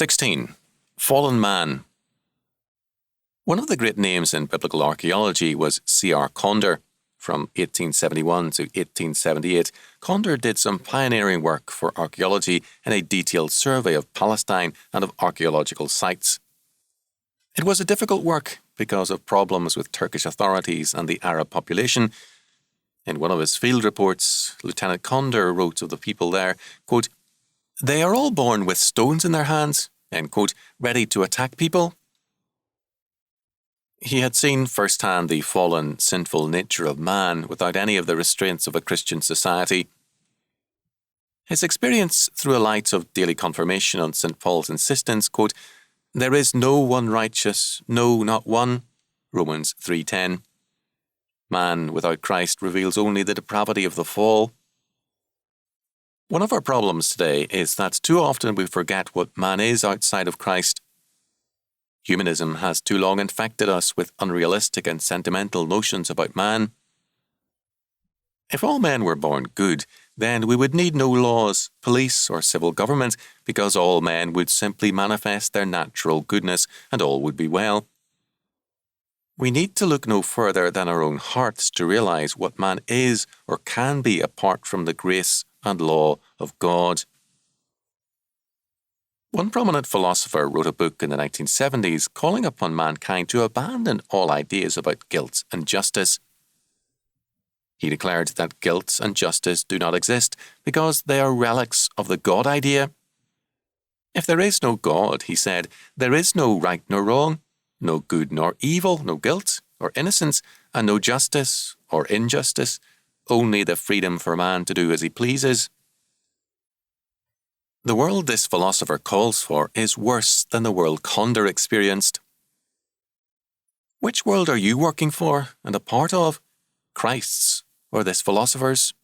16. Fallen Man. One of the great names in biblical archaeology was C.R. Conder. From 1871 to 1878, Conder did some pioneering work for archaeology in a detailed survey of Palestine and of archaeological sites. It was a difficult work because of problems with Turkish authorities and the Arab population. In one of his field reports, Lieutenant Conder wrote of the people there, quote, "They are all born with stones in their hands," end quote, ready to attack people. He had seen firsthand the fallen, sinful nature of man without any of the restraints of a Christian society. His experience threw a light of daily confirmation on St. Paul's insistence, quote, "There is no one righteous, no, not one," Romans 3:10. Man without Christ reveals only the depravity of the fall. One of our problems today is that too often we forget what man is outside of Christ. Humanism has too long infected us with unrealistic and sentimental notions about man. If all men were born good, then we would need no laws, police, or civil government, because all men would simply manifest their natural goodness and all would be well. We need to look no further than our own hearts to realize what man is or can be apart from the grace and law of God. One prominent philosopher wrote a book in the 1970s calling upon mankind to abandon all ideas about guilt and justice. He declared that guilt and justice do not exist because they are relics of the God idea. If there is no God, he said, there is no right nor wrong, no good nor evil, no guilt or innocence, and no justice or injustice, only the freedom for man to do as he pleases. The world this philosopher calls for is worse than the world Conder experienced. Which world are you working for and a part of? Christ's or this philosopher's?